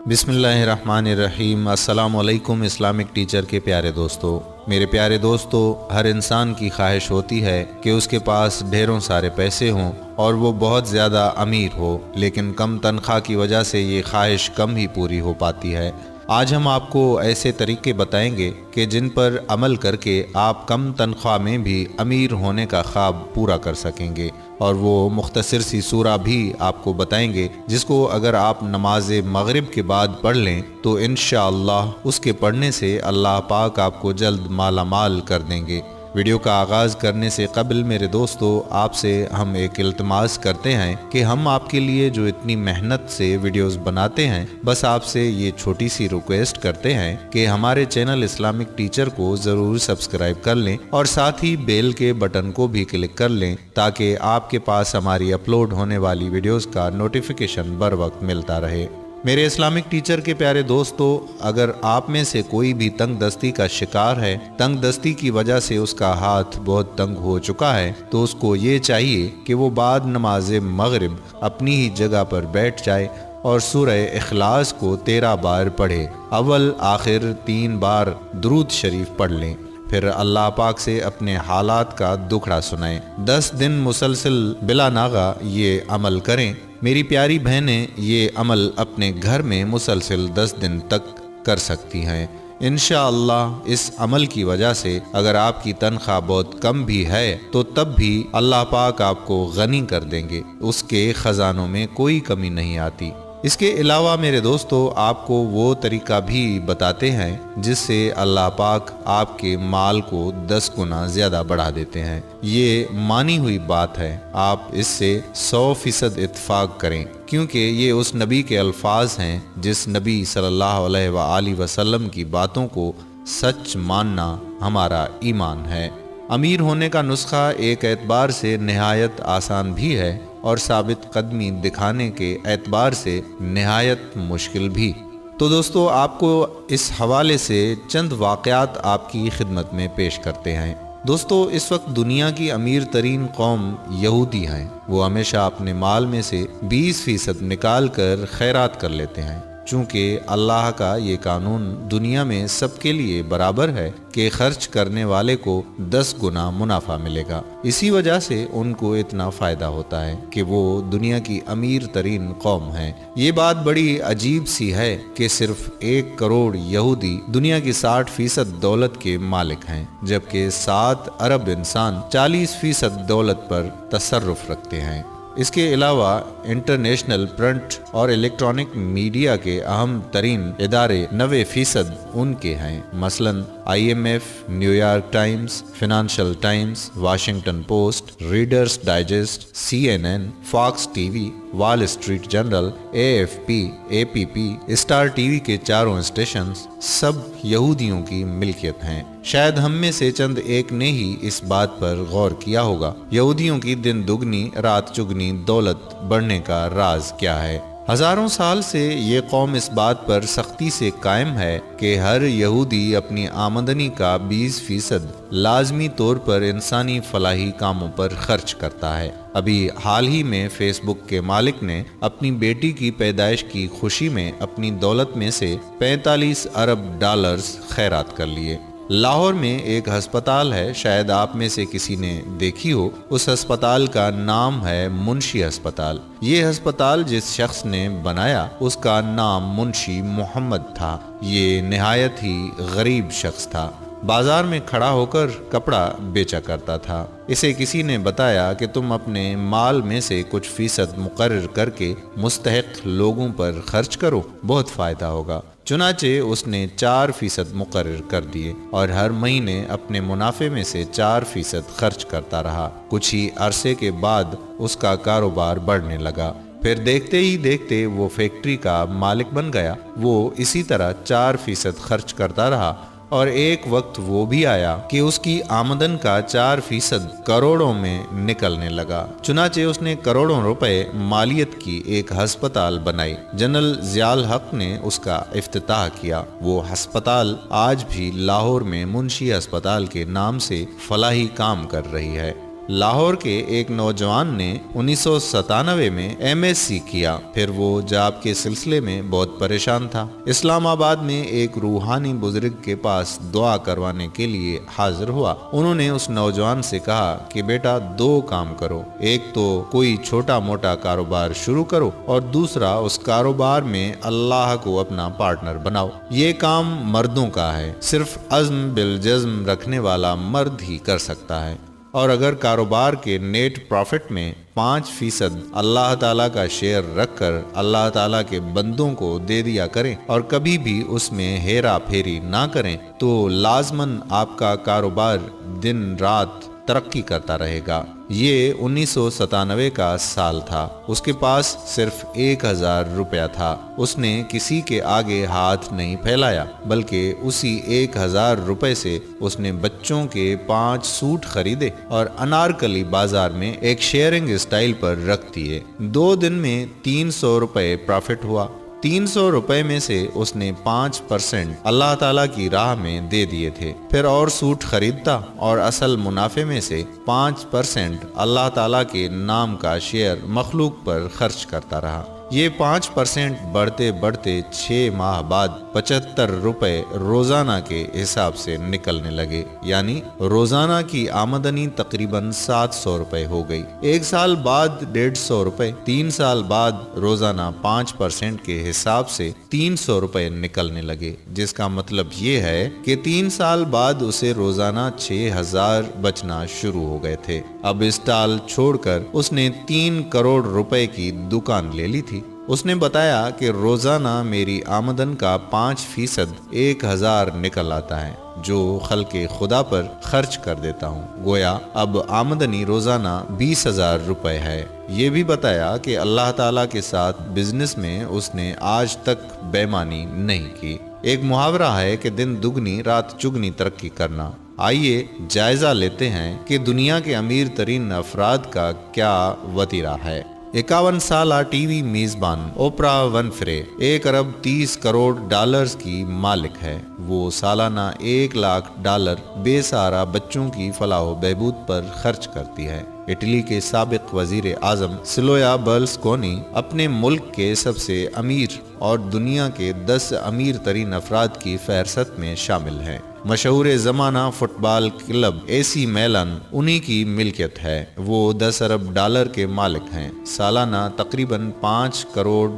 بسم اللہ الرحمن الرحیم۔ السلام علیکم اسلامک ٹیچر کے پیارے دوستو۔ میرے پیارے دوستو، ہر انسان کی خواہش ہوتی ہے کہ اس کے پاس ڈھیروں سارے پیسے ہوں اور وہ بہت زیادہ امیر ہو، لیکن کم تنخواہ کی وجہ سے یہ خواہش کم ہی پوری ہو پاتی ہے۔ آج ہم آپ کو ایسے طریقے بتائیں گے کہ جن پر عمل کر کے آپ کم تنخواہ میں بھی امیر ہونے کا خواب پورا کر سکیں گے، اور وہ مختصر سی سورہ بھی آپ کو بتائیں گے جس کو اگر آپ نماز مغرب کے بعد پڑھ لیں تو انشاءاللہ اس کے پڑھنے سے اللہ پاک آپ کو جلد مالا مال کر دیں گے۔ ویڈیو کا آغاز کرنے سے قبل میرے دوستو، آپ سے ہم ایک التماس کرتے ہیں کہ ہم آپ کے لیے جو اتنی محنت سے ویڈیوز بناتے ہیں، بس آپ سے یہ چھوٹی سی ریکویسٹ کرتے ہیں کہ ہمارے چینل اسلامک ٹیچر کو ضرور سبسکرائب کر لیں اور ساتھ ہی بیل کے بٹن کو بھی کلک کر لیں تاکہ آپ کے پاس ہماری اپلوڈ ہونے والی ویڈیوز کا نوٹیفیکیشن بر وقت ملتا رہے۔ میرے اسلامک ٹیچر کے پیارے دوستو، اگر آپ میں سے کوئی بھی تنگ دستی کا شکار ہے، تنگ دستی کی وجہ سے اس کا ہاتھ بہت تنگ ہو چکا ہے، تو اس کو یہ چاہیے کہ وہ بعد نماز مغرب اپنی ہی جگہ پر بیٹھ جائے اور سورہ اخلاص کو 13 بار پڑھے، اول آخر 3 بار درود شریف پڑھ لیں، پھر اللہ پاک سے اپنے حالات کا دکھڑا سنائیں۔ 10 دن مسلسل بلا ناغہ یہ عمل کریں۔ میری پیاری بہنیں یہ عمل اپنے گھر میں مسلسل 10 دن تک کر سکتی ہیں۔ انشاءاللہ اس عمل کی وجہ سے اگر آپ کی تنخواہ بہت کم بھی ہے تو تب بھی اللہ پاک آپ کو غنی کر دیں گے، اس کے خزانوں میں کوئی کمی نہیں آتی۔ اس کے علاوہ میرے دوستو، آپ کو وہ طریقہ بھی بتاتے ہیں جس سے اللہ پاک آپ کے مال کو 10 گنا زیادہ بڑھا دیتے ہیں۔ یہ مانی ہوئی بات ہے، آپ اس سے 100% اتفاق کریں، کیونکہ یہ اس نبی کے الفاظ ہیں جس نبی صلی اللہ علیہ وآلہ وسلم کی باتوں کو سچ ماننا ہمارا ایمان ہے۔ امیر ہونے کا نسخہ ایک اعتبار سے نہایت آسان بھی ہے اور ثابت قدمی دکھانے کے اعتبار سے نہایت مشکل بھی۔ تو دوستو، آپ کو اس حوالے سے چند واقعات آپ کی خدمت میں پیش کرتے ہیں۔ دوستو، اس وقت دنیا کی امیر ترین قوم یہودی ہیں۔ وہ ہمیشہ اپنے مال میں سے 20% نکال کر خیرات کر لیتے ہیں، چونکہ اللہ کا یہ قانون دنیا میں سب کے لیے برابر ہے کہ خرچ کرنے والے کو 10 گنا منافع ملے گا۔ اسی وجہ سے ان کو اتنا فائدہ ہوتا ہے کہ وہ دنیا کی امیر ترین قوم ہیں۔ یہ بات بڑی عجیب سی ہے کہ صرف 1 کروڑ یہودی دنیا کی 60% دولت کے مالک ہیں، جبکہ 7 ارب انسان 40% دولت پر تصرف رکھتے ہیں۔ اس کے علاوہ انٹرنیشنل پرنٹ اور الیکٹرانک میڈیا کے اہم ترین ادارے 90% ان کے ہیں، مثلا IMF، New York Times, Financial Times, Washington Post, Reader's Digest, CNN، Fox T V, Wall Street Journal, AFP، APP، Star T V کے چاروں اسٹیشنز سب یہودیوں کی ملکیت ہیں۔ شاید ہم میں سے چند ایک نے ہی اس بات پر غور کیا ہوگا، یہودیوں کی دن دگنی رات چگنی دولت بڑھنے کا راز کیا ہے۔ ہزاروں سال سے یہ قوم اس بات پر سختی سے قائم ہے کہ ہر یہودی اپنی آمدنی کا 20% لازمی طور پر انسانی فلاحی کاموں پر خرچ کرتا ہے۔ ابھی حال ہی میں فیس بک کے مالک نے اپنی بیٹی کی پیدائش کی خوشی میں اپنی دولت میں سے 45 ارب ڈالرز خیرات کر لیے۔ لاہور میں ایک ہسپتال ہے، شاید آپ میں سے کسی نے دیکھی ہو۔ اس ہسپتال کا نام ہے منشی ہسپتال۔ یہ ہسپتال جس شخص نے بنایا اس کا نام منشی محمد تھا۔ یہ نہایت ہی غریب شخص تھا، بازار میں کھڑا ہو کر کپڑا بیچا کرتا تھا۔ اسے کسی نے بتایا کہ تم اپنے مال میں سے کچھ فیصد مقرر کر کے مستحق لوگوں پر خرچ کرو، بہت فائدہ ہوگا۔ چنانچہ اس نے 4% مقرر کر دیے اور ہر مہینے اپنے منافع میں سے 4% خرچ کرتا رہا۔ کچھ ہی عرصے کے بعد اس کا کاروبار بڑھنے لگا، پھر دیکھتے ہی دیکھتے وہ فیکٹری کا مالک بن گیا۔ وہ اسی طرح 4% خرچ کرتا رہا اور ایک وقت وہ بھی آیا کہ اس کی آمدن کا 4% کروڑوں میں نکلنے لگا۔ چنانچہ اس نے کروڑوں روپے مالیت کی ایک ہسپتال بنائی۔ جنرل ضیاء الحق نے اس کا افتتاح کیا۔ وہ ہسپتال آج بھی لاہور میں منشی ہسپتال کے نام سے فلاحی کام کر رہی ہے۔ لاہور کے ایک نوجوان نے 1997 میں MSc کیا، پھر وہ جاب کے سلسلے میں بہت پریشان تھا۔ اسلام آباد میں ایک روحانی بزرگ کے پاس دعا کروانے کے لیے حاضر ہوا۔ انہوں نے اس نوجوان سے کہا کہ بیٹا 2 کام کرو، ایک تو کوئی چھوٹا موٹا کاروبار شروع کرو اور دوسرا اس کاروبار میں اللہ کو اپنا پارٹنر بناؤ۔ یہ کام مردوں کا ہے، صرف عزم بالجزم رکھنے والا مرد ہی کر سکتا ہے، اور اگر کاروبار کے نیٹ پروفٹ میں 5% اللہ تعالیٰ کا شیئر رکھ کر اللہ تعالیٰ کے بندوں کو دے دیا کریں اور کبھی بھی اس میں ہیرا پھیری نہ کریں تو لازماً آپ کا کاروبار دن رات ترقی کرتا رہے گا۔ یہ 1997 کا سال تھا۔ اس کے پاس صرف 1000 روپیہ تھا۔ اس نے کسی کے آگے ہاتھ نہیں پھیلایا، بلکہ اسی 1000 روپے سے اس نے بچوں کے 5 سوٹ خریدے اور انارکلی بازار میں ایک شیئرنگ اسٹائل پر رکھ دیے۔ 2 دن میں 300 روپے پرافٹ ہوا۔ 300 روپے میں سے اس نے 5% اللہ تعالیٰ کی راہ میں دے دیے تھے، پھر اور سوٹ خریدتا اور اصل منافع میں سے 5% اللہ تعالیٰ کے نام کا شیئر مخلوق پر خرچ کرتا رہا۔ یہ 5% بڑھتے بڑھتے 6 ماہ بعد 75 روپے روزانہ کے حساب سے نکلنے لگے، یعنی روزانہ کی آمدنی تقریباً 700 روپے ہو گئی۔ 1 سال بعد 150 روپے، 3 سال بعد روزانہ 5% کے حساب سے 300 روپے نکلنے لگے، جس کا مطلب یہ ہے کہ 3 سال بعد اسے روزانہ 6000 بچنا شروع ہو گئے تھے۔ اب اسٹال چھوڑ کر اس نے 3 کروڑ روپے کی دکان لے لی تھی۔ اس نے بتایا کہ روزانہ میری آمدن کا 5% 1000 نکل آتا ہے، جو خلق خدا پر خرچ کر دیتا ہوں۔ گویا اب آمدنی روزانہ 20,000 روپے ہے۔ یہ بھی بتایا کہ اللہ تعالیٰ کے ساتھ بزنس میں اس نے آج تک بےمانی نہیں کی۔ ایک محاورہ ہے کہ دن دگنی رات چگنی ترقی کرنا۔ آئیے جائزہ لیتے ہیں کہ دنیا کے امیر ترین افراد کا کیا وتیرہ ہے۔ 51 سالہ ٹی وی میزبان اوپرا ونفرے 1 ارب 30 کروڑ ڈالرز کی مالک ہے۔ وہ سالانہ $1,00,000 بے سہارا بچوں کی فلاح و بہبود پر خرچ کرتی ہے۔ اٹلی کے سابق وزیر اعظم سلویا برلسکونی اپنے ملک کے سب سے امیر اور دنیا کے 10 امیر ترین افراد کی فہرست میں شامل ہیں۔ مشہور زمانہ فٹ بال کلب AC میلان انہی کی ملکیت ہے۔ وہ 10 ارب ڈالر کے مالک ہیں۔ سالانہ تقریباً $5 کروڑ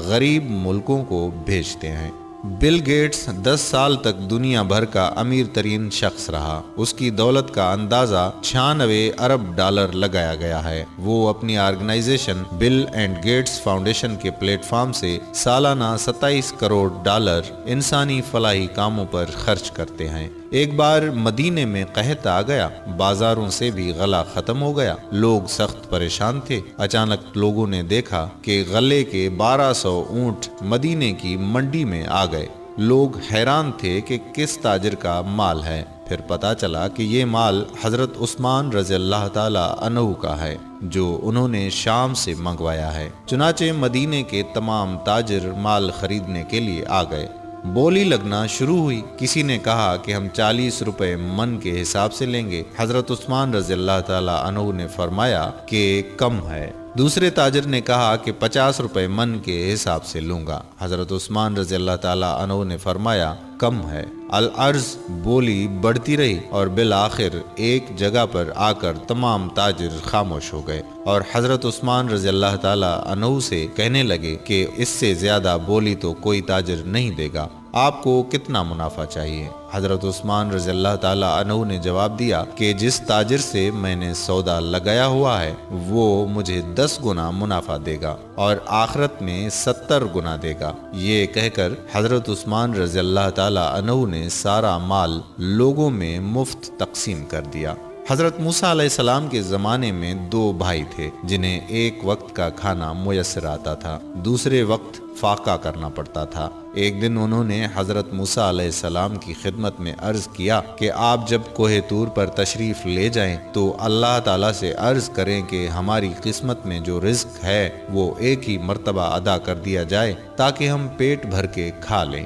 غریب ملکوں کو بھیجتے ہیں۔ بل گیٹس 10 سال تک دنیا بھر کا امیر ترین شخص رہا۔ اس کی دولت کا اندازہ $96 ارب لگایا گیا ہے۔ وہ اپنی organisation Bill and Gates Foundation کے پلیٹ فارم سے سالانہ $27 کروڑ انسانی فلاحی کاموں پر خرچ کرتے ہیں۔ ایک بار مدینے میں قحط آ گیا، بازاروں سے بھی غلہ ختم ہو گیا، لوگ سخت پریشان تھے۔ اچانک لوگوں نے دیکھا کہ غلے کے 1200 اونٹ مدینے کی منڈی میں آ گئے۔ لوگ حیران تھے کہ کس تاجر کا مال ہے۔ پھر پتا چلا کہ یہ مال حضرت عثمان رضی اللہ تعالی عنہ کا ہے، جو انہوں نے شام سے منگوایا ہے۔ چنانچہ مدینے کے تمام تاجر مال خریدنے کے لیے آ گئے۔ بولی لگنا شروع ہوئی۔ کسی نے کہا کہ ہم 40 روپے من کے حساب سے لیں گے۔ حضرت عثمان رضی اللہ تعالی عنہ نے فرمایا کہ کم ہے۔ دوسرے تاجر نے کہا کہ 50 روپے من کے حساب سے لوں گا۔ حضرت عثمان رضی اللہ تعالی عنہ نے فرمایا کم ہے۔ العرض بولی بڑھتی رہی اور بالآخر ایک جگہ پر آ کر تمام تاجر خاموش ہو گئے اور حضرت عثمان رضی اللہ تعالی عنہ سے کہنے لگے کہ اس سے زیادہ بولی تو کوئی تاجر نہیں دے گا، آپ کو کتنا منافع چاہیے؟ حضرت عثمان رضی اللہ تعالی عنہ نے جواب دیا کہ جس تاجر سے میں نے سودا لگایا ہوا ہے وہ مجھے 10 گنا منافع دے گا اور آخرت میں 70 گنا دے گا۔ یہ کہہ کر حضرت عثمان رضی اللہ تعالی عنہ نے سارا مال لوگوں میں مفت تقسیم کر دیا۔ حضرت موسیٰ علیہ السلام کے زمانے میں 2 بھائی تھے جنہیں ایک وقت کا کھانا میسر آتا تھا، دوسرے وقت فاقہ کرنا پڑتا تھا۔ ایک دن انہوں نے حضرت موسیٰ علیہ السلام کی خدمت میں عرض کیا کہ آپ جب کوہ طور پر تشریف لے جائیں تو اللہ تعالیٰ سے عرض کریں کہ ہماری قسمت میں جو رزق ہے وہ ایک ہی مرتبہ ادا کر دیا جائے تاکہ ہم پیٹ بھر کے کھا لیں۔